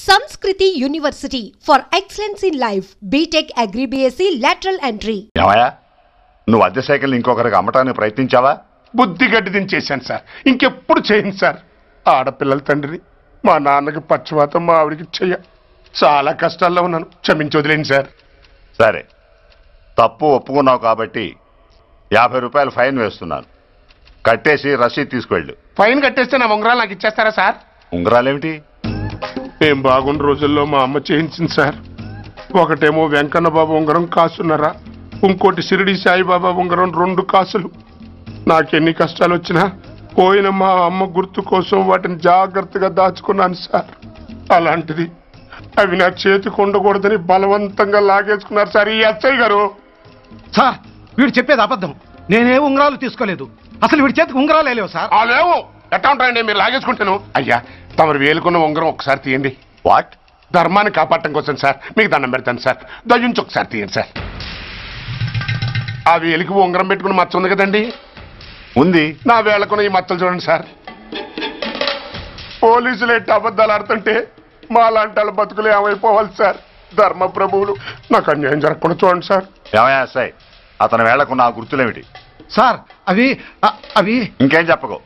Sanskriti University for excellence in life. BTech Agri BSc lateral entry. ఏమయ్యా నువ్వు అద్దె cycle ఇంకొకరికి అమ్మటానికి ప్రయత్నించావా? బుద్ధి గడ్డి దించేశాను సార్. ఇంకెప్పుడు చేయను సార్. ఆడపిల్లల తండ్రిని, మా నాన్నకి పక్షవాతం, మా ఆవిడికి చెయ్య. చాలా కష్టాల్లో ఉన్నాను, క్షమించి వదిలేండి సార్. సరే, తప్పు ఒప్పుకున్నావు కాబట్టి 50 రూపాయలు ఫైన్ వేస్తున్నాను. కట్టేసి రసీదు తీసుకువెళ్ళు. ఫైన్ కట్టేస్తే నా ఉంగరాలు నాకు ఇచ్చేస్తారా సార్? ఉంగరాలేమిటి? ఏం బాగున్న రోజుల్లో మా అమ్మ చేయించింది సార్. ఒకటేమో వెంకన్న బాబు ఉంగరం కాసున్నరా, ఇంకోటి షిరిడి సాయిబాబా ఉంగరం 2 కాసులు. నాకెన్ని కష్టాలు వచ్చినా పోయిన మా అమ్మ గుర్తు కోసం వాటిని జాగ్రత్తగా దాచుకున్నాను సార్. అలాంటిది అవి నా చేతికి ఉండకూడదని బలవంతంగా లాగేసుకున్నారు సార్ ఈ ఎస్ఐ గారు. సార్, వీడు చెప్పేది అబద్ధం. నేనే ఉంగరాలు తీసుకోలేదు. అసలు వీడి చేతికి ఉంగరాలు లేవు సార్. లేవు. ఎట్టా ఉంటాయండి, మీరు లాగేసుకుంటాను. అయ్యా, తమరు వేలుకున్న ఉంగరం ఒకసారి తీయండి. వాట్? ధర్మాన్ని కాపాడటం కోసం సార్. మీకు దండం పెడతాను సార్. దయ్యుంచి ఒకసారి తీయండి సార్. ఆ వేలికి ఉంగరం పెట్టుకుని మచ్చ ఉంది కదండి, ఉంది. నా వేళకున్న ఈ మచ్చలు చూడండి సార్. పోలీసులు ఎట్టి అబద్ధాలు ఆడుతుంటే మా లాంటి వాళ్ళ బతుకులు ఏమైపోవాలి సార్. ధర్మ ప్రభువులు, నాకు అన్యాయం జరగకుండా చూడండి సార్. ఏమయ్యా ఎస్ఐ, అతని వేళ్లకున్న ఆ గుర్తులేమిటి? సార్, అవి ఇంకేం చెప్పకు.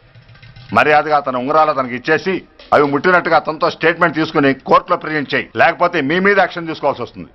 మర్యాదగా అతని ఉంగరాలు అతనికి ఇచ్చేసి అవి ముట్టినట్టుగా అతనితో స్టేట్మెంట్ తీసుకుని కోర్టులో ప్రజెంట్ చేయి. లేకపోతే మీ మీద యాక్షన్ తీసుకోవాల్సి వస్తుంది.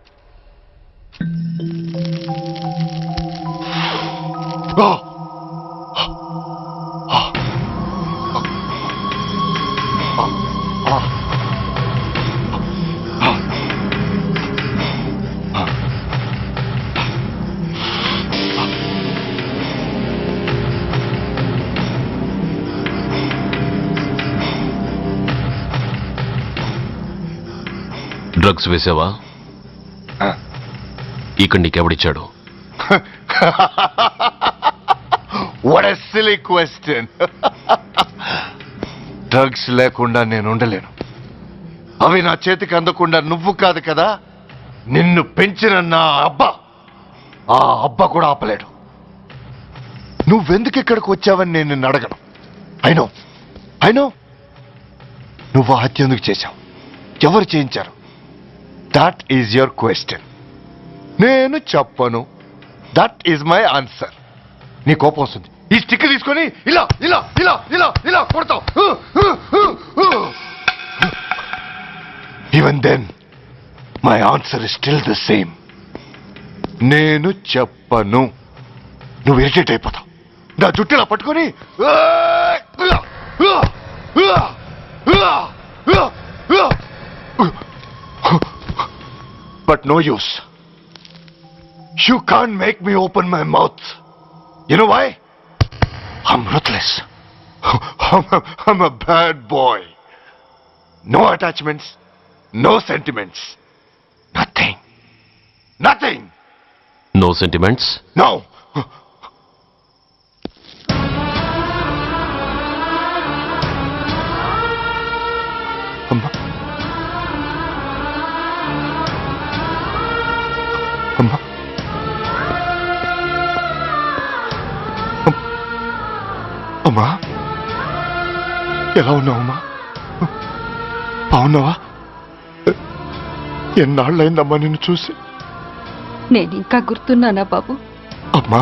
డ్రగ్స్ వేసావా? ఇక్కడ నీకెవడిచ్చాడు? What a silly question. Drugs లేకుండా నేను ఉండలేను. అవి నా చేతికి అందకుండా నువ్వు కాదు కదా, నిన్ను పెంచిన నా అబ్బా, ఆ అబ్బా కూడా ఆపలేడు. నువ్వెందుకు ఇక్కడికి వచ్చావని నేను నిన్ను అడగను. అయినో నువ్వు హత్య ఎందుకు చేశావు, ఎవరు చేయించారు? That is your question. నేను చెప్పను. That is my answer. నీ కోపం వస్తుంది, ఈ స్టిక్ తీసుకొని ఇలా ఇలా ఇలా ఇలా ఇలా కొడతావు. Even then my answer is still the same. నేను చెప్పను. నువ్వు ఇరిటేట్ అయిపోతావు. నా జుట్టు ఇలా పట్టుకొని but no use. You can't make me open my mouth. You know why? I'm ruthless. I'm a bad boy. No attachments, no sentiments. Nothing. No sentiments? No. అమ్మా, ఎలా ఉన్నావమ్మా? బాగున్నావా? ఎన్నాళ్ళైందమ్మా నిన్ను చూసి? నేనింకా గుర్తున్నానా బాబు? అమ్మా,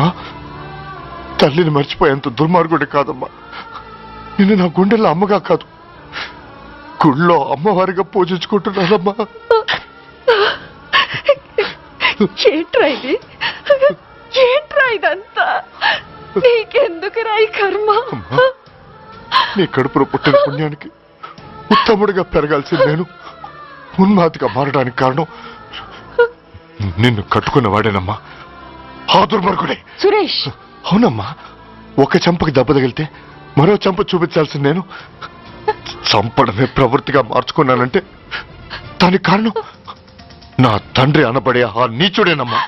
తల్లిని మర్చిపోయేంత దుర్మార్గుడి కాదమ్మా. నిన్ను నా గుండెల్లో అమ్మగా కాదు, గుళ్ళో అమ్మవారిగా పూజించుకుంటున్నానమ్మా. ఏంట్రా ఇదంతా? నీకెందుకు రాయి కర్మ? నీ కడుపులో పుట్టిన పుణ్యానికి ఉత్తముడిగా పెరగాల్సింది నేను ఉన్మాదిగా మారడానికి కారణం నిన్ను కట్టుకున్నవాడేనమ్మా, ఆ దుర్మార్గుడే సురేష్. అవునమ్మా, ఒక చెంపకి దెబ్బ తగిలితే మరో చెంప చూపించాల్సింది నేను చంపడమే ప్రవృత్తిగా మార్చుకున్నానంటే దానికి కారణం నా తండ్రి అనబడే ఆ నీచుడేనమ్మా.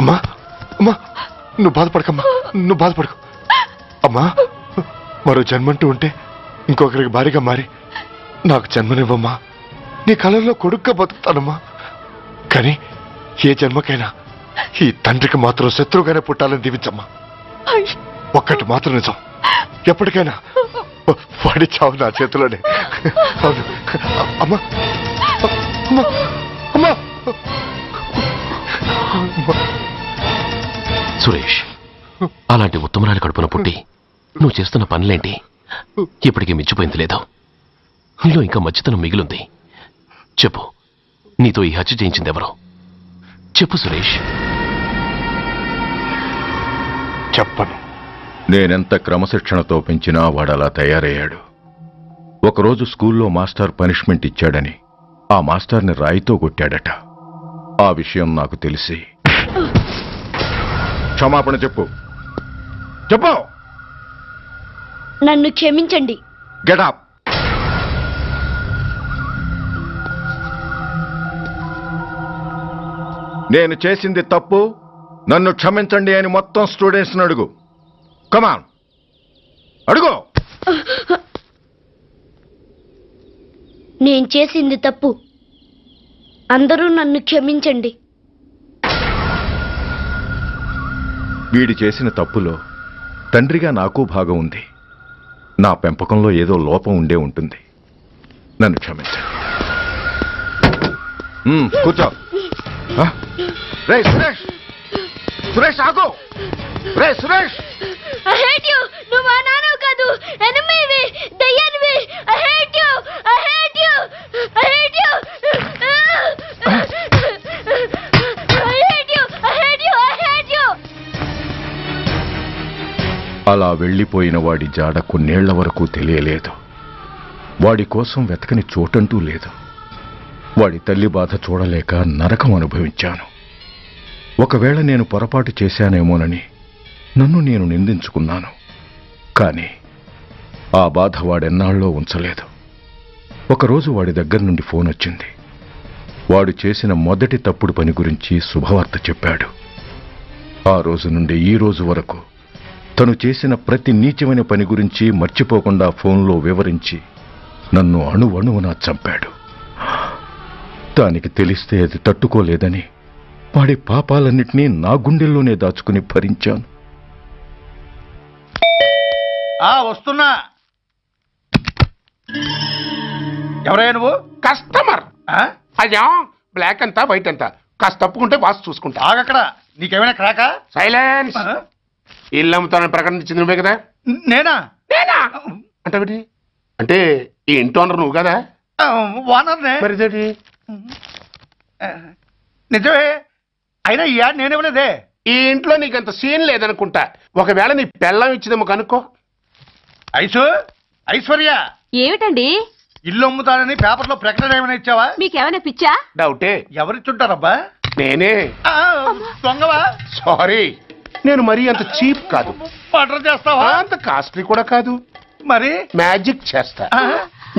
అమ్మా అమ్మా, నువ్వు బాధపడకు అమ్మా. మరో జన్మంటూ ఉంటే ఇంకొకరికి భారీగా మారి నాకు జన్మనివ్వమ్మా. నీ కళల్లో కొడుగ్గా బతుకుతానమ్మా. కానీ ఏ జన్మకైనా ఈ తండ్రికి మాత్రం శత్రువుగానే పుట్టాలని దీవించమ్మా. ఒక్కటి మాత్రం నిజం, ఎప్పటికైనా వాడి చావు నా చేతిలోనే. అమ్మా అమ్మా అమ్మా సురేష్, అలాంటి ఉత్తమరాలి కడుపున పుట్టి నువ్వు చేస్తున్న పనులేంటి? ఇప్పటికీ మించిపోయింది లేదు. నీలో ఇంకా మంచితనం మిగిలింది. చెప్పు, నీతో ఈ హత్య చేయించింది ఎవరు? చెప్పు సురేష్. చెప్పను. నేనెంత క్రమశిక్షణతో పెంచినా వాడలా తయారయ్యాడు. ఒకరోజు స్కూల్లో మాస్టర్ పనిష్మెంట్ ఇచ్చాడని ఆ మాస్టర్ని రాయితో కొట్టాడట. ఆ విషయం నాకు తెలిసి క్షమాపణ చెప్పు. చెప్పు. నన్ను క్షమించండి. Get up. నేను చేసింది తప్పు, నన్ను క్షమించండి అని మొత్తం స్టూడెంట్స్ని అడుగు. కమాన్, అడుగు. నేను చేసింది తప్పు, అందరూ నన్ను క్షమించండి. వీడి చేసిన తప్పులో తండ్రిగా నాకు భాగం ఉంది. నా పెంపకంలో ఏదో లోపం ఉండే ఉంటుంది. నన్ను క్షమించండి. కూర్చో. రే సురేష్, సురేష్ ఆగు. రే సురేష్, I hate you. నువ్వు మా నాన్నవు కాదు, ఎనిమివి, దయ్యానివి. I hate you. I hate you. I hate you. I hate you. I hate you. I hate you. అలా వెళ్ళిపోయిన వాడి జాడ కొన్నేళ్ల వరకు తెలియలేదు. వాడి కోసం వెతకని చోటంటూ లేదు. వాడి తల్లి బాధ చూడలేక నరకం అనుభవించాను. ఒకవేళ నేను పొరపాటు చేశానేమోనని నన్ను నేను నిందించుకున్నాను. కానీ ఆ బాధ వాడెన్నాళ్ళో ఉంచలేదు. ఒకరోజు వాడి దగ్గర నుండి ఫోన్ వచ్చింది. వాడు చేసిన మొదటి తప్పుడు పని గురించి శుభవార్త చెప్పాడు. ఆ రోజు నుండి ఈ రోజు వరకు తను చేసిన ప్రతి నీచమైన పని గురించి మర్చిపోకుండా ఫోన్లో వివరించి నన్ను అణువణువున చంపాడు. దానికి తెలిస్తే అది తట్టుకోలేదని వాడి పాపాలన్నిటినీ నా గుండెల్లోనే దాచుకుని భరించాను. వస్తున్నా. ఎవరయ్యా నువ్వు? కస్టమర్. అయ్యా, బ్లాక్ అంతా వైట్ అంతా కాస్త తప్పుకుంటే వాసు చూసుకుంటా. ఆగక్కడ. నీకేమైనా క్రాకా? సైలెన్స్. ఇల్లు అమ్ముతానని ప్రకటించింది నువ్వే కదా? నేనా? నేనా అంటే అంటే ఈ ఇంటి ఓనర్ నువ్వు కదా? ఓనర్నే. మరి ఇదేంటి? నిజమే. అయినా ఈ యాడ్ నేనేమలేదే. ఈ ఇంట్లో నీకంత సీన్ లేదనుకుంటా. ఒకవేళ నీ పెళ్ళం ఇచ్చిందేమో కనుక్కో. ఐశ్వర్య, ఏమిటండి? ఇల్లు అమ్ముతానని పేపర్లో ప్రకటన ఏమైనా ఇచ్చావా? మీకేమైనా పిచ్చా? డౌటే. ఎవరిచ్చుంటారబ్బా? నేనే. దొంగవా? సారీ, నేను మరీ అంత చీప్ కాదు. మర్డర్ చేస్తావా? అంత కాస్ట్లీ కూడా కాదు. మరి మ్యాజిక్ చేస్తా.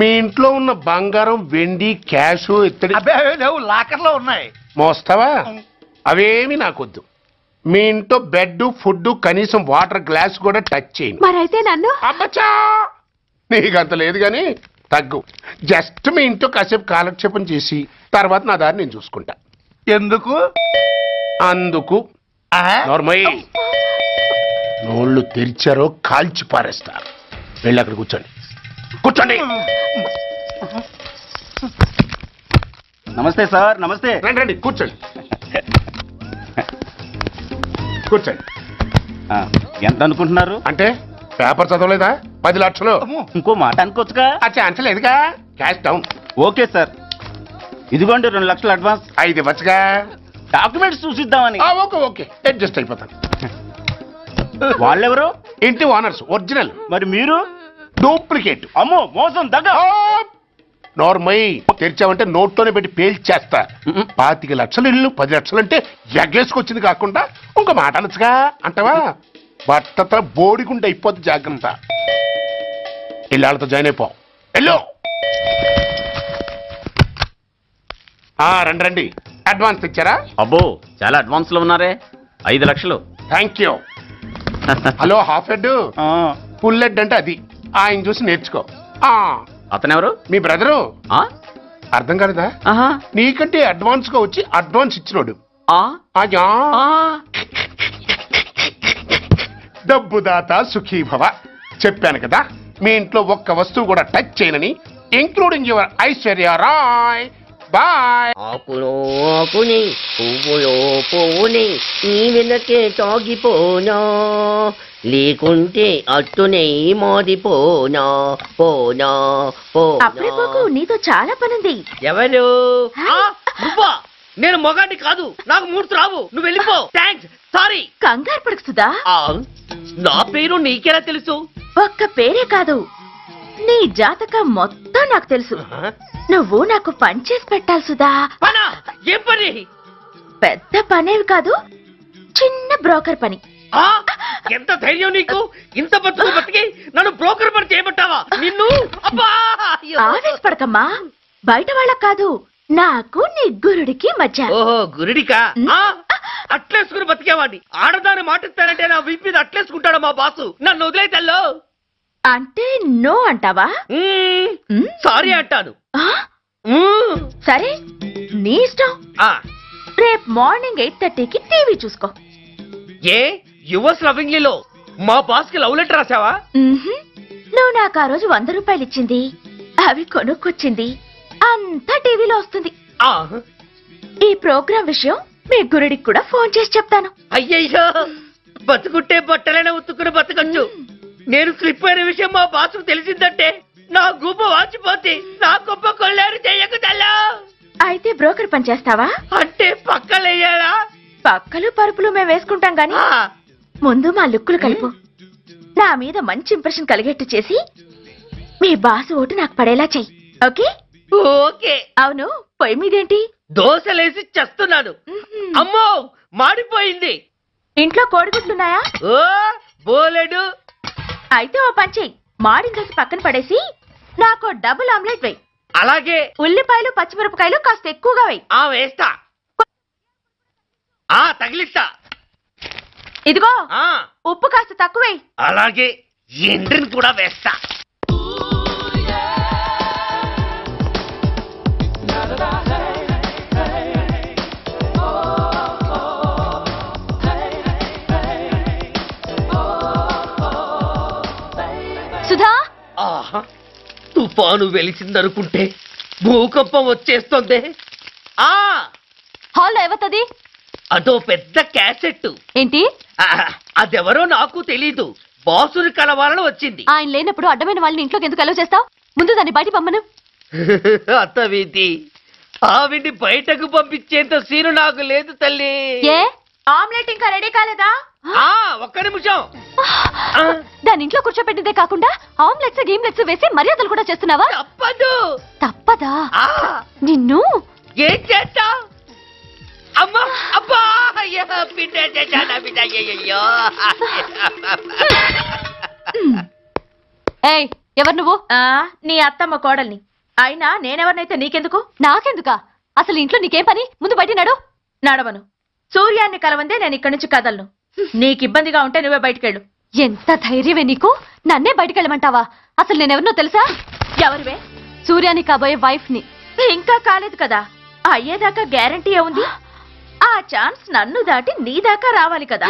మీ ఇంట్లో ఉన్న బంగారం, వెండి, క్యాష్, ఇత్తడి లేవు, లాకర్లో ఉన్నాయి. మోస్తావా? అవేమి నాకొద్దు. మీ ఇంట్లో బెడ్, ఫుడ్, కనీసం వాటర్ గ్లాస్ కూడా టచ్ చేయను. మరైతే నన్ను? అబ్బచ్చా, నీకంత లేదు గాని తగ్గు. జస్ట్ మీ ఇంట్లో కాసేపు కాలక్షేపం చేసి తర్వాత నా దారి నేను చూసుకుంటా. ఎందుకు? అందుకు. నార్మల్ నోళ్ళు తెరిచారో కాల్చి పారేస్తా. వెళ్ళి అక్కడ కూర్చోండి. కూర్చోండి. నమస్తే సార్. నమస్తే. రండి రండి, కూర్చోండి. కూర్చోండి. ఎంత అనుకుంటున్నారు? అంటే పేపర్ చదవలేదా? 10 లక్షలు. ఇంకో మాట అనుకోవచ్చుగా? ఆ ఛాన్స్ లేదుగా. Cash down. ఓకే సార్, ఇదిగోండి 2 లక్షలు అడ్వాన్స్. 5 ఇవ్వచ్చుగా. డాక్యుమెంట్స్ చూసిద్దామని. ఓకే ఓకే, అడ్జస్ట్ అయిపోతాను. వాళ్ళెవరు? ఇంటి ఓనర్స్. ఒరిజినల్. మరి మీరు? డూప్లికేట్. అమ్మో, మోసం, దగ్గ. నార్మల్ తెరిచావంటే నోట్లోనే పెట్టి పేల్చేస్తా. 25 లక్షలు ఇల్లు 10 లక్షలు అంటే ఎగ్గేసుకొచ్చింది కాకుండా ఇంకో మాట అనొచ్చుగా అంటావా? బట్టతో బోడిగుండి అయిపోద్ది. జాగ్రత్త. ఇళ్ళతో జాయిన్ అయిపో. వెళ్ళు. రండి రండి. అడ్వాన్స్ ఇచ్చారా? అబ్బో, చాలా అడ్వాన్స్ లో ఉన్నారే. 5 లక్షలు. Thank you. Hello, half head, full head అంటే అది. ఆయన చూసి నేర్చుకో. అతనెవరు? మీ బ్రదరు. అర్థం కాలేదా? నీకంటే అడ్వాన్స్ గా వచ్చి అడ్వాన్స్ ఇచ్చినోడు. డబ్బుదాత సుఖీభవ. చెప్పాను కదా, మీ ఇంట్లో ఒక్క వస్తువు కూడా టచ్ చేయనని. Including your Aishwarya Rai. Bye. ఆకులో ఆకుని పువ్వులో పువ్వుని నీ వెనకే తాగిపోనా, లేకుంటే అట్టునే మారిపోనా పోనా అప్పుడే పోకు, నీతో చాలా పనుంది. ఎవరు? నువ్వా? నేను మొగాన్ని కాదు, నాకు మూర్తి రావు. నువ్వు వెళ్ళిపో. Thanks, sorry. కంగారు పడుకుతుందా? నా పేరు నీకెలా తెలుసు? ఒక్క పేరే కాదు, నీ జాతకం మొత్తం నాకు తెలుసు. నువ్వు నాకు పని చేసి పెట్టాలి సుధా. ఏం పని? పెద్ద పనేవి కాదు, చిన్న బ్రోకర్ పని. ఎంత ధైర్యం నీకు? ఇంత బతికి నన్ను బ్రోకర్ పని చేయబట్టావా? నిన్ను ఆవేశపడకమ్మా, బయట వాళ్ళకి కాదు, నాకు నీ గురుడికి మధ్య. ఓహో, గురుడికా? అట్లేసుకుని బతికేవాడిని. ఆడదాన్ని మాటిస్తానంటే నా వీపు మీద అట్లేసుకుంటాడు మా బాసు. నన్ను వదిలేతల్లో. అంటే నో అంటావా? సారీ అంటాను. సరే, నీ ఇష్టం. రేపు మార్నింగ్ 8:30కి టీవీ చూసుకో. ఏ యువర్స్ లవింగ్లీలో మా బాస్ కి లవ్ లెటర్ రాసావా? నువ్వు నాకు ఆ రోజు 100 రూపాయలు ఇచ్చింది, అవి కొనుక్కొచ్చింది అంతా టీవీలో వస్తుంది. ఈ ప్రోగ్రాం విషయం మీ గురుడికి కూడా ఫోన్ చేసి చెప్తాను. అయ్యయ్యో, బతుకుంటే బట్టలైనా ఉత్తుకుని బతకచ్చు. నేను స్లిప్ అయిన విషయం మా బాసు తెలిసిందంటే నా గుబ్బ వాచిపోతే నా గొప్ప కొల్లారు చెయ్యకు తల్లా. అయితే బ్రోకర్ పని చేస్తావా? అంటే పక్కలేయాలా? పక్కలు పరుపులు మేము వేసుకుంటాం గాని ముందు మా లుక్కులు కలుపు. నా మీద మంచి ఇంప్రెషన్ కలిగేట్టు చేసి మీ బాసు ఓటు నాకు పడేలా చెయ్యి. ఓకే? ఓకే. అవును, పొయ్యి మీదేంటి? దోశలేసి చేస్తున్నాను. అమ్మో, మాడిపోయింది. ఇంట్లో కోడిగుడ్లున్నాయా? ఓ బోలెడు. అయితే ఓ పని చెయ్యి, మాడిన దోశ పక్కన పడేసి నాకు డబుల్ ఆమ్లెట్ వేయి. అలాగే. ఉల్లిపాయలు పచ్చిమిరపకాయలు కాస్త ఎక్కువగా వేయి. వేస్తా. తగిలిస్తా. ఇదిగో ఉప్పు కాస్త తక్కువ వేయి. అలాగే. ఎండ్రిని కూడా వేస్తా. సుధా, తుఫాను వెలిసిందనుకుంటే భూకంపం వచ్చేస్తుంది. హాల్లో ఎవతది? అదో పెద్ద క్యాసెట్. ఏంటి? అదెవరో నాకు తెలీదు. బాసుని కలవాలని వచ్చింది. ఆయన లేనప్పుడు అడ్డమైన వాళ్ళని ఇంట్లోకి ఎందుకు అలౌ చేస్తావు? ముందు దాన్ని బయట పంపను. అత్తవీతి, ఆవిడ్ని బయటకు పంపించేంత సీను నాకు లేదు తల్లి. ఏ ఆమ్లెట్ ఇంకా రెడీ కాలేదా? ఒక్క నిమిషం. దాని ఇంట్లో కూర్చోపెట్టిందే కాకుండా ఆమ్లెట్స్ గీమ్లెట్స్ వేసి మర్యాదలు కూడా చేస్తున్నావా? తప్పదు. తప్పదా? నిన్ను ఏం చేస్తా? అమ్మా, అబ్బా, బిడ్డ చేశానా బిడ్డ? ఏయ్, ఎవరు నువ్వు? నీ అత్తమ్మ కోడల్ని. అయినా నేనెవరినైతే నీకెందుకు? నాకెందుకా? అసలు ఇంట్లో నీకేం పని? ముందు బయట నడు. నడవను. సూర్యాన్ని కలవందే నేను ఇక్కడి నుంచి కదలను. నీకు ఇబ్బందిగా ఉంటే నువ్వే బయటకెళ్ళు. ఎంత ధైర్యమే నీకు? నన్నే బయటకెళ్ళమంటావా? అసలు నేనెవరినో తెలుసా? ఎవరివే? సూర్యాన్ని కాబోయే వైఫ్ ని. ఇంకా కాలేదు కదా, అయ్యేదాకా గ్యారంటీ ఏముంది? ఆ ఛాన్స్ నన్ను దాటి నీ దాకా రావాలి కదా.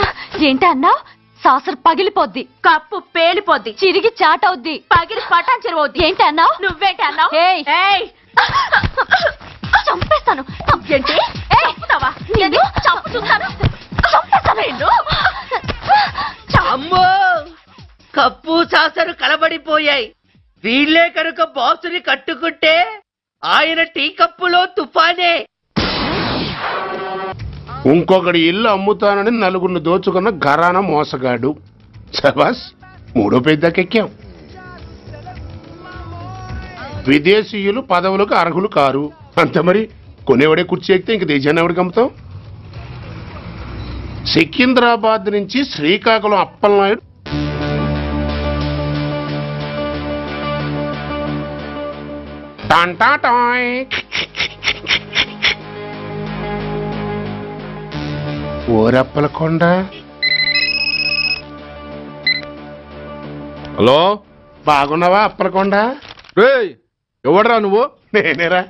ఏంటి అన్నావు? సాసర్ పగిలిపోద్ది, కప్పు పేలిపోద్ది, చిరిగి చాటవుద్ది, పగిలి పటాన్ చెరువవుద్ది. ఏంటి అన్నావు? నువ్వేంటి అన్నావు? చంపేస్తాను. ఏంటి చంపుతావా? చంపుతాను, చంపేస్తాను. అమ్మో, కప్పు సాసరు కలబడిపోయాయి. వీళ్ళే కనుక బాసుని కట్టుకుంటే ఆయన టీ కప్పులో తుఫానే. ఇంకొకటి ఇల్లు అమ్ముతానని నలుగురిని దోచుకున్న ఘరానా మోసగాడు. శబాస్, 3వ పెద్దకెక్కాం. విదేశీయులు పదవులకు అర్హులు కారు. అంతే మరి. కొనేవాడే కుర్చీ ఎక్కితే ఇంక దేశాన్ని ఎవడికి అమ్ముతాం? సికింద్రాబాద్ నుంచి శ్రీకాకుళం అప్పలనాయుడు టాంటాటాయ్. ఓరప్పలకొండ. హలో, బాగున్నావా అప్పలకొండ? ఎవడరా నువ్వు? నేనేరా,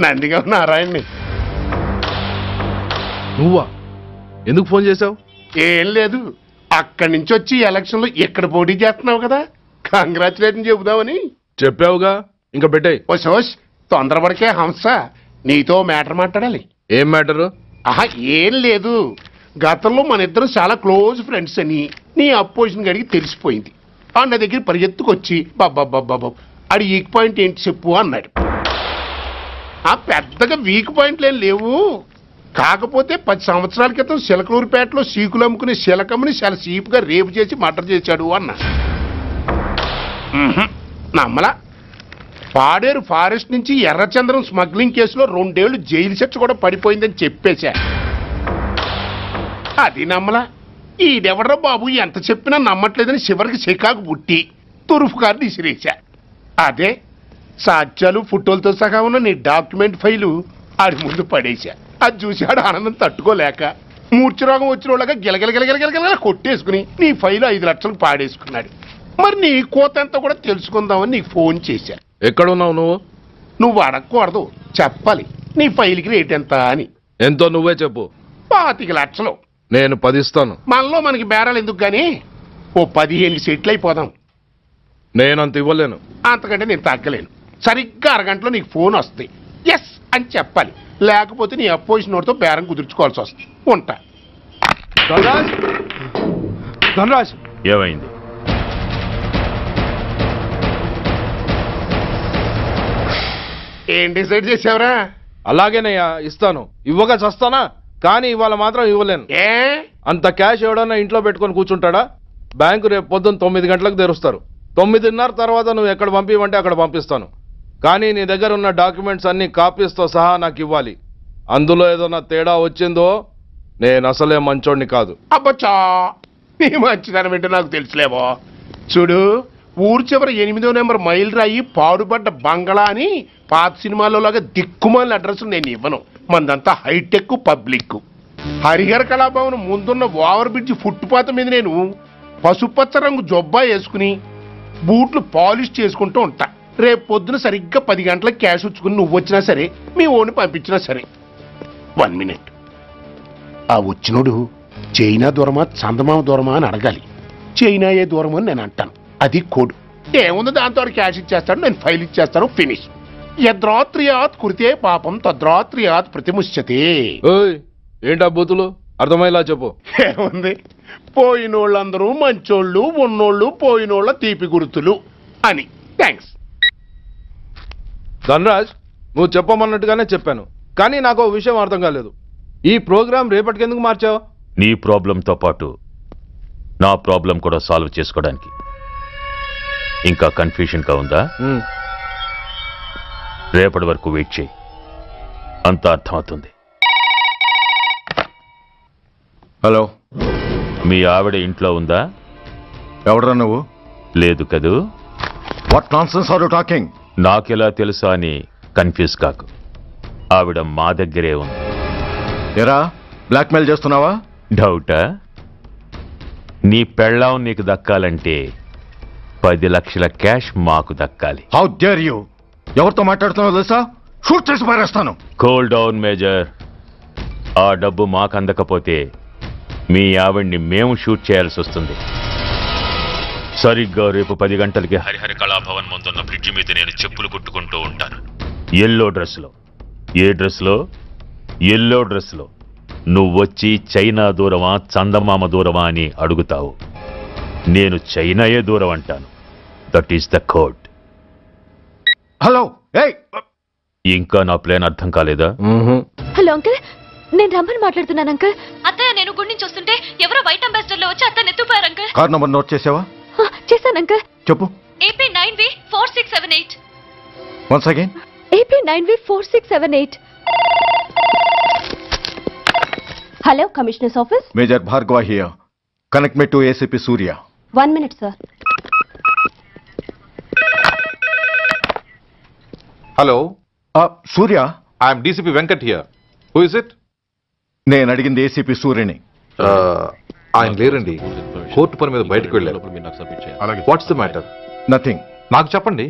నందిగా నారాయణ్ని. నువ్వా? ఎందుకు ఫోన్ చేసావు? ఏం లేదు, అక్కడి నుంచి వచ్చి ఎలక్షన్ లో ఇక్కడ పోటీ చేస్తున్నావు కదా, కంగ్రాచులేషన్ చెబుదామని. చెప్పావుగా, ఇంకా పెట్టాయి. ఓసోస్ తొందరపడికే హంస, నీతో మ్యాటర్ మాట్లాడాలి. ఏం మ్యాటరు? ఆహా, ఏం లేదు. గతంలో మన ఇద్దరు చాలా క్లోజ్ ఫ్రెండ్స్ అని నీ అపోజిషన్ గడికి తెలిసిపోయింది. నా దగ్గర పరిగెత్తుకొచ్చి బాబా ఆడి వీక్ పాయింట్ ఏంటి చెప్పు అన్నాడు. ఆ పెద్దగా వీక్ పాయింట్లు ఏం లేవు, కాకపోతే 10 సంవత్సరాల క్రితం చిలకలూరుపేటలో సీకులు అమ్ముకునే శిలకమ్మని చాలా సీపుగా రేపు చేసి మర్డర్ చేశాడు అన్న. నమ్మలా. పాడేరు ఫారెస్ట్ నుంచి ఎర్రచంద్రం స్మగ్లింగ్ కేసులో 2 ఏళ్లు జైలు శిక్ష కూడా పడిపోయిందని చెప్పేశా. అది నమ్మలా. ఈడెవడ్రా బాబు ఎంత చెప్పినా నమ్మట్లేదని చివరికి చికాకు పుట్టి తురుపు కార్డు ఇసిరేశా. అదే సాక్ష్యాలు ఫోటోలతో సహా ఉన్న నీ డాక్యుమెంట్ ఫైలు ఆడి ముందు పడేశా. అది చూసి ఆడు ఆనందం తట్టుకోలేక మూర్ఛరోగం వచ్చిన వాళ్ళగా గిలగిలగిలగిలగిలగిల కొట్టేసుకుని నీ ఫైలు 5 లక్షలు పాడేసుకున్నాడు. మరి నీ కోతంతా కూడా తెలుసుకుందామని నీకు ఫోన్ చేశా. ఎక్కడున్నావు నువ్వు? నువ్వు అడగకూడదు, చెప్పాలి. నీ ఫైల్కి రేట్ ఎంత అని. ఎంతో నువ్వే చెప్పు. 25 లక్షలు. నేను 10 ఇస్తాను. మనలో మనకి బేరాలు ఎందుకు గానీ ఓ 15 సెటిల్ అయిపోదాం. నేనంత ఇవ్వలేను. అంతకంటే నేను తగ్గలేను. సరిగ్గా అరగంటలో నీకు ఫోన్ వస్తుంది. ఎస్ అని చెప్పాలి, లేకపోతే నీ అపోజిషన్ వాడితో బేరం కుదుర్చుకోవాల్సి వస్తుంది. ఉంటా. ధనరాజ్, ఏమైంది? ఏం డిసైడ్ చేసావురా? అలాగేనయ్యా, ఇస్తాను. ఇవ్వగా చస్తానా, కానీ ఇవాళ మాత్రం ఇవ్వలేను. అంత క్యాష్ ఎవడన్నా ఇంట్లో పెట్టుకొని కూర్చుంటాడా? బ్యాంకు రేపు పొద్దున్న 9 గంటలకు తెరుస్తారు. 9:30 తర్వాత నువ్వు ఎక్కడ పంపివంటే అక్కడ పంపిస్తాను. కానీ నీ దగ్గర ఉన్న డాక్యుమెంట్స్ అన్ని కాపీస్తో సహా నాకు ఇవ్వాలి. అందులో ఏదైనా తేడా వచ్చిందో నేను అసలే మంచోడిని కాదు. అబ్బచ్చా, నీ మంచిదనం ఏంటో నాకు తెలుసులేవో. చూడు, ఊరు చివరి 8వ నెంబర్ మైల్ రాయి పాడుపడ్డ బంగళా అని పాత సినిమాలో లాగా దిక్కుమాలిన అడ్రస్ నేను ఇవ్వను. మందంతా హైటెక్ పబ్లిక్. హరిహర కళాభవన్ ముందున్న ఓవర్ బ్రిడ్జ్ ఫుట్పాత్ మీద నేను పసుపచ్చ రంగు జొబ్బా వేసుకుని బూట్లు పాలిష్ చేసుకుంటూ ఉంటా. రేపు పొద్దున సరిగ్గా 10 గంటలకు క్యాష్ వచ్చుకుని నువ్వు వచ్చినా సరే, మీ ఓన్ని పంపించినా సరే. 1 మినిట్. ఆ వచ్చినోడు చైనా దూరమా చందమామ దూరమా అని అడగాలి. చైనా ఏ దూరమో అని నేను అంటాను. అది కోడ్. ఏముంది, దాంతో క్యాష్ ఇచ్చేస్తాడు, నేను ఫైల్ ఇచ్చేస్తాను, ఫినిష్. యద్రాత్రియాత్ కురితే పాపం తద్రాత్రియాత్ ప్రతిముష్యతే. ఏంటా బూతులు? అర్థమయ్యేలా చెప్పు. ఏముంది, పోయినోళ్ళందరూ మంచోళ్ళు, ఉన్నోళ్ళు పోయినోళ్ళ తీపి గుర్తులు అని. థ్యాంక్స్. ధనరాజ్, నువ్వు చెప్పమన్నట్టుగానే చెప్పాను, కానీ నాకు ఒక విషయం అర్థం కాలేదు. ఈ ప్రోగ్రాం రేపటికి ఎందుకు మార్చావు? నీ ప్రాబ్లంతో పాటు నా ప్రాబ్లం కూడా సాల్వ్ చేసుకోవడానికి. ఇంకా కన్ఫ్యూషన్గా ఉందా? రేపటి వరకు వెయిట్ చేయి, అంత అర్థమవుతుంది. హలో, మీ ఆవిడ ఇంట్లో ఉందా? ఎవడరా నువ్వు? లేదు కదూ. What nonsense are you talking? నాకెలా తెలుసా అని కన్ఫ్యూజ్ కాకు. ఆవిడ మా దగ్గరే ఉంది. ఎరా, బ్లాక్మెయిల్ చేస్తున్నావా? డౌటా? నీ పెళ్ళాం నీకు దక్కాలంటే 10 లక్షల క్యాష్ మాకు దక్కాలి. How dare you? ఎవరితో మాట్లాడుతున్నావు తెలుసా? షూట్ చేసి పారేస్తాను. Cool down major. ఆ డబ్బు మాకు అందకపోతే మీ ఆవిడ్ని మేము షూట్ చేయాల్సి వస్తుంది. సరిగ్గా రేపు 10 గంటలకి హరిహర కళాభవన్ ముందున్న బ్రిడ్జి మీద నేను చెప్పులు కుట్టుకుంటూ ఉంటాను. ఎల్లో డ్రెస్లో. ఏ డ్రెస్లో? ఎల్లో డ్రెస్లో. నువ్వొచ్చి చైనా దూరమా చందమామ దూరమా అని అడుగుతావు. నేను చైనాయే దూరం అంటాను. That is the code. Hello, ఇంకా నా ప్లాన్ అర్థం కాలేదా? హలో అంకుల్, నేను రమ్మని మాట్లాడుతున్నాను అంకుల్. అత్తయ్య, నేను గుడి నుంచి వస్తుంటే ఎవరో వైట్ అంబాసిడర్ లో వచ్చి అత్తయ్య ఎత్తుపోయారు అంకుల్. కార్ నంబర్ నోట్ చేసావా? చేశాను అంకుల్. చెప్పు. AP9V4678. Once again. AP9V4678. Hello, commissioners office. Major Bhargava here. Connect me to ACP Surya. 1 minute sir. Hello, Surya. I'm DCP Venkat here. Who is it? నేను అడిగింది ACP సూర్యని. ఆయన లేరండి, కోర్టు పని మీద బయటకు వెళ్ళారు. What's the matter? నథింగ్. నాకు చెప్పండి.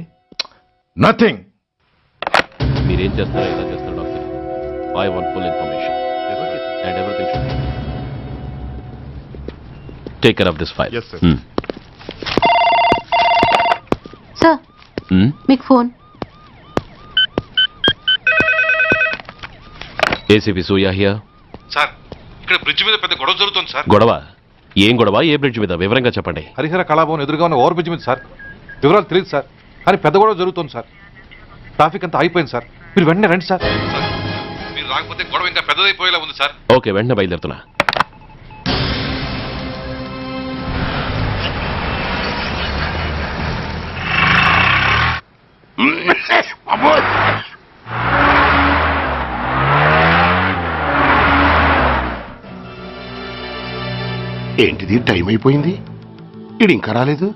నథింగ్. మీరేం చేస్తారో ఎలా చేస్తారో నాకు తెలియదు. I want full information and everything should be take care of this file. Yes, sir. Sir, మీకు phone. ACP Surya here. Sir ఇక్కడ బ్రిడ్జ్ మీద పెద్ద గొడవ జరుగుతుంది సార్. గొడవ? ఏం గొడవ? ఏ బ్రిడ్జ్ మీద? వివరంగా చెప్పండి. హరిహర కళాభవన్ ఎదురుగా ఉన్న ఓవర్ బ్రిడ్జ్ మీద సార్. వివరాలు తెలియదు సార్, కానీ పెద్ద గొడవ జరుగుతుంది సార్. ట్రాఫిక్ అంతా అయిపోయింది సార్. మీరు వెంటనే రండి సార్. మీరు రాకపోతే గొడవ ఇంకా పెద్దదైపోయేలా ఉంది సార్. ఓకే, వెంటనే బయలుదేరుతున్నా. ఏంటిది, టైం అయిపోయింది, ఇది ఇంకా రాలేదు.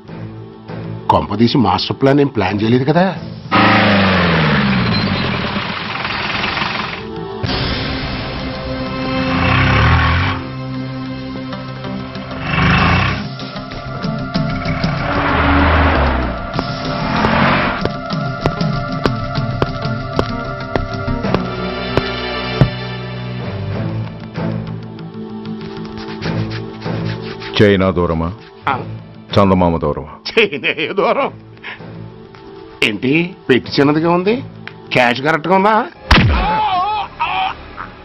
కొంపదీసి మాస్టర్ ప్లాన్ ఏం ప్లాన్ చేయలేదు కదా. చైనా దూరమా, చందమామ దూరమా? చైనా దూరం ఏంటి, పెట్టి చిన్నదిగా ఉంది, క్యాష్ కరెక్ట్గా ఉందా?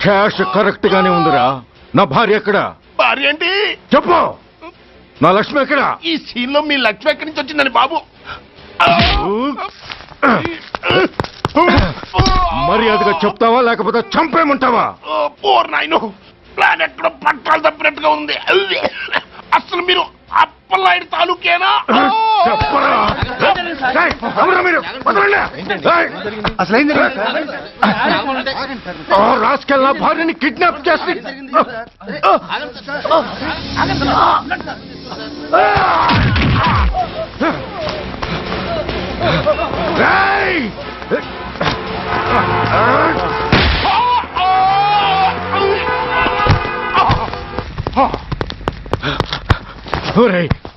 క్యాష్ కరెక్ట్ గానే ఉందిరా. నా భార్య ఎక్కడ? భార్య ఏంటి చెప్పు. నా లక్ష్మి ఎక్కడ? ఈ సీన్ లో మీ లక్ష్మి ఎక్కడి నుంచి వచ్చిందని బాబు? మర్యాదగా చెప్తావా లేకపోతే చంపేమంటావా? పోర్ నాయను, ప్లాన్ ఎక్కడ పట్టాలు తప్పినట్టుగా ఉంది. అసలు మీరు అప్పలాయుడు తాలూకేనా? రాసుకెళ్ళ భార్యని కిడ్నాప్ చేసి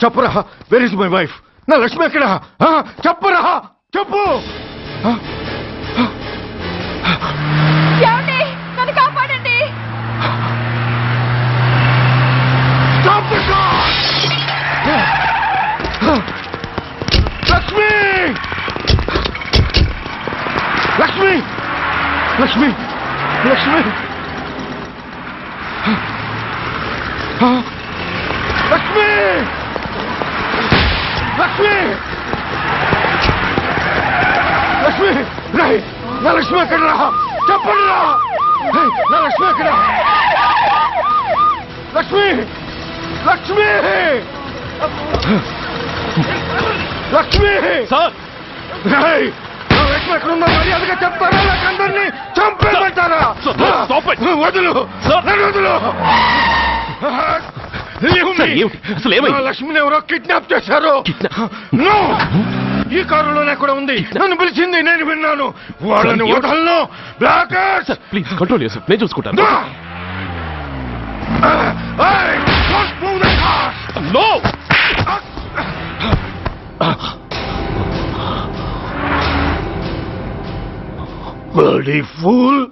చెప్పరా, వెర్ ఇస్ మై వైఫ్? నా లక్ష్మి ఎక్కడ? చెప్పరా, చెప్పు. నన్ను కాపాడండి. లక్ష్మి, లక్ష్మి, లక్ష్మి, లక్ష్మి, లక్ష్మి, లక్ష్మి, లక్ష్మి, రాయ్, నా లక్ష్మి ఎక్కడ? చెప్పండి రా, నా లక్ష్మి ఎక్కడ? లక్ష్మి, లక్ష్మి, లక్ష్మి, రాయ్, నా లక్ష్మి ఎక్కడ ఉందో మర్యాదగా చెప్తారా లేక అందరినీ చంపేమంటారా? వదులు, వదులు. లక్ష్మిని ఎవరో కిడ్నాప్ చేశారు. ఈ కారులోనే కూడా ఉంది. నన్ను పిలిచింది, నేను విన్నాను. వాళ్ళని వదలను. ప్లీజ్ కంట్రోల్ చేసి నేను చూసుకుంటాను. బడీ ఫూల్,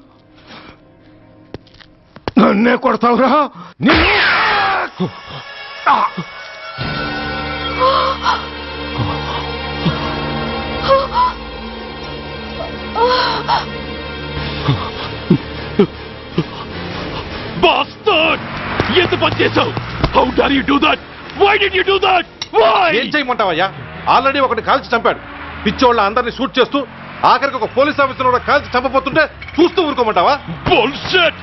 నన్నే కొడతావురా? Bastard! ఎంత పని చేసావు? How dare you do that? Why did you do that? Why? ఏం చేయమంటావయ్యా? ఆల్రెడీ ఒకటి కాల్చి చంపాడు. పిచ్చోళ్ళ అందరినీ షూట్ చేస్తూ ఆఖరికి ఒక పోలీస్ ఆఫీసర్ కూడా కాల్చి చంపబోతుంటే చూస్తూ ఊరుకోమంటావా? Bullshit!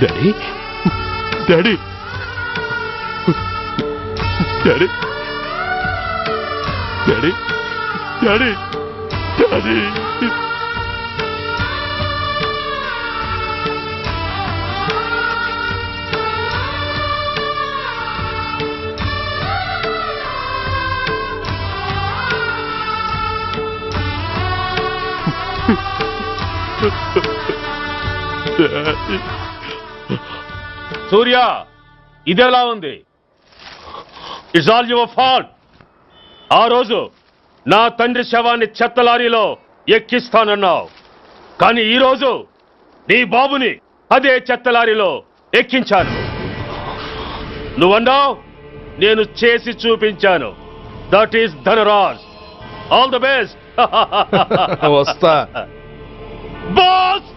Daddy? Daddy? Daddy? Daddy? Daddy? Daddy? సూర్య, ఇదెలా ఉంది? It's all your fault. ఆ రోజు నా తండ్రి శవాన్ని చెత్త లారీలో ఎక్కిస్తానన్నావు. కానీ ఈరోజు నీ బాబుని అదే చెత్త లారీలో ఎక్కించాను. నువ్వన్నావు, నేను చేసి చూపించాను. That is Dhanraj. All the best. వస్తా. బాస్టర్డ్!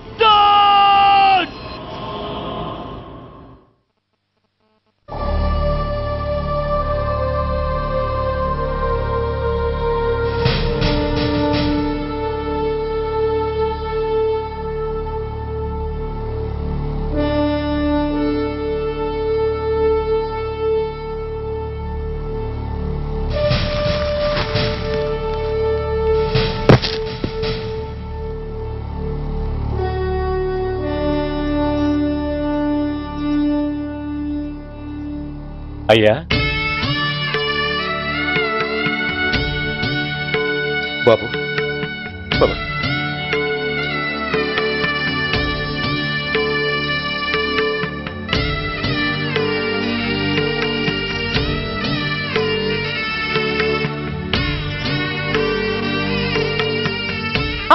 అయ్యా బాబు బాబా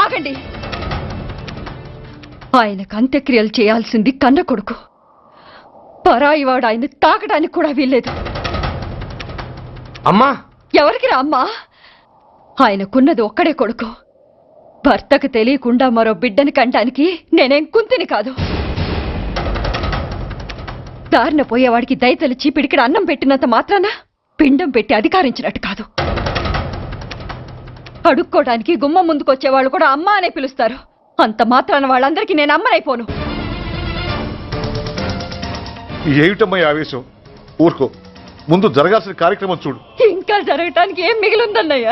ఆగండి. ఆయనకు అంత్యక్రియలు చేయాల్సింది కన్న కొడుకు. పరాయివాడు ఆయన తాకడానికి కూడా వీల్లేదు. అమ్మా, ఎవరికి రా అమ్మా? ఆయనకున్నది ఒక్కడే కొడుకు. భర్తకు తెలియకుండా మరో బిడ్డని కంటానికి నేనేం కుంతిని కాదు. దారిన పోయేవాడికి దయతలిచి పిడికిడ అన్నం పెట్టినంత మాత్రాన పిండం పెట్టి అధికారించినట్టు కాదు. అడుక్కోవడానికి గుమ్మం ముందుకొచ్చేవాళ్ళు కూడా అమ్మ అనే పిలుస్తారు. అంత మాత్రాన వాళ్ళందరికీ నేను అమ్మనైపోను. ఏమిటమ్మా ఆవేశం? ఊరుకో, ముందు జరగాల్సిన కార్యక్రమం చూడు. ఇంకా జరగటానికి ఏం మిగిలిందన్నయ్య?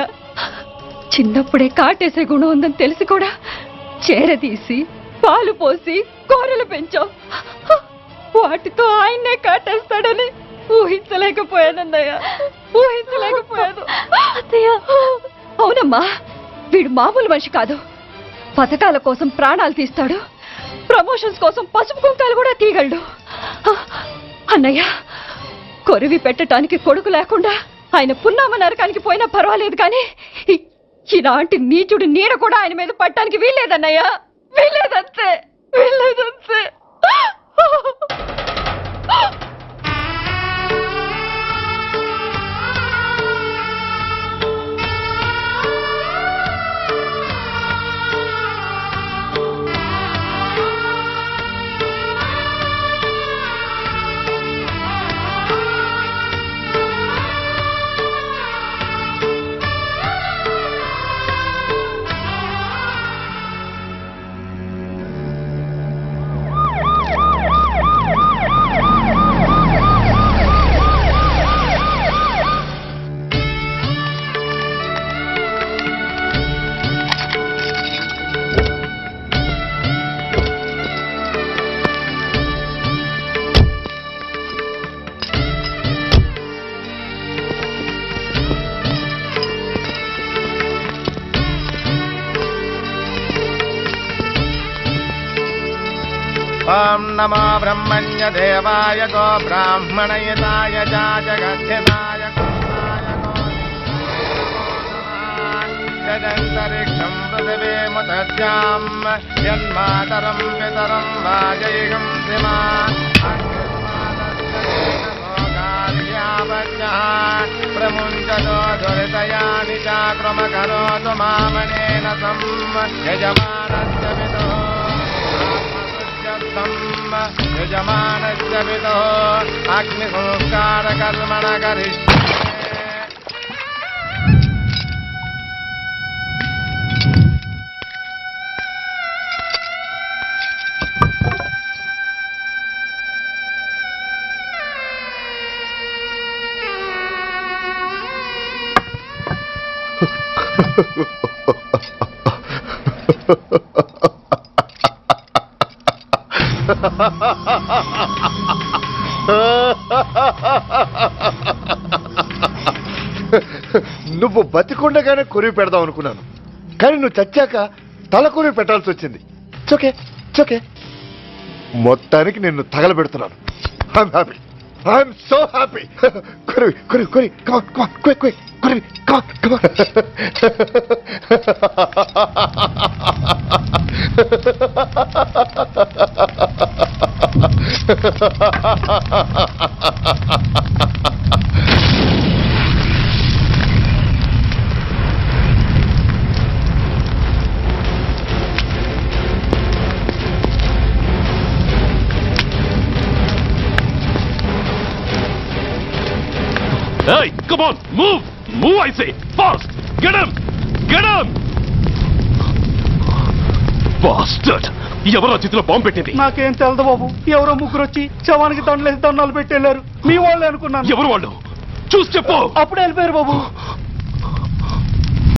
చిన్నప్పుడే కాటేసే గుణం ఉందని తెలిసి కూడా చేరదీసి పాలు పోసి కూరలు పెంచాం. వాటితో ఆయన్నే కాటేస్తాడని ఊహించలేకపోయానన్నయ్య, ఊహించలేకపోయాను. అవునమ్మా, వీడు మామూలు మనిషి కాదు. పథకాల కోసం ప్రాణాలు తీస్తాడు, ప్రమోషన్స్ కోసం పసుపు కుంకాలు కూడా తీయగలడు. అన్నయ్య, కొరివి పెట్టడానికి కొడుకు లేకుండా ఆయన పున్నామ నరకానికి పోయినా పర్వాలేదు, కానీ ఇలాంటి నీచుడు నీడ కూడా ఆయన మీద పట్టడానికి వీల్లేదన్నయ్య, వీల్లేదంతే, వీల్లేదంతే. ఓం నమో బ్రహ్మణ్య దేవాయ గో బ్రాహ్మణయతాయ జగద్ధితాయ యదంతరిక్షం పృథివీముతస్యాం యన్మాతరం పితరం వాజయిగం శ్రీమా ప్రముంచతో దురితయాని చాక్రమకరోతు మామనేన సం యజమానస్య విదో యజమానస్య విదో అగ్ని సంస్కార కర్మణ కరిష్యే. నువ్వు బతికుండగానే కొరివి పెడదాం అనుకున్నాను, కానీ నువ్వు చచ్చాక తల కొరివి పెట్టాల్సి వచ్చింది. చోకే చోకే, మొత్తానికి నిన్ను తగలబెడుతున్నాను. I'm happy, I'm so happy. కొరివి కొరివి కొరి, క్విక్ క్విక్ కొరవి కమా Hey, come on, move! Move, I say! Fast! Get him! Get him! Bastard! ఎవరో చేతిలో బాంబు పెట్టింది? నాకేం తెలదు బాబు. ఎవరో ముగ్గురు వచ్చి శవానికి దండలేసి దండాలు పెట్టేళ్ళారు. మీ వాళ్ళే అనుకున్నాను. ఎవరు వాళ్ళు? చూసి చెప్పు. అప్పుడే వెళ్ళిపోయారు బాబు.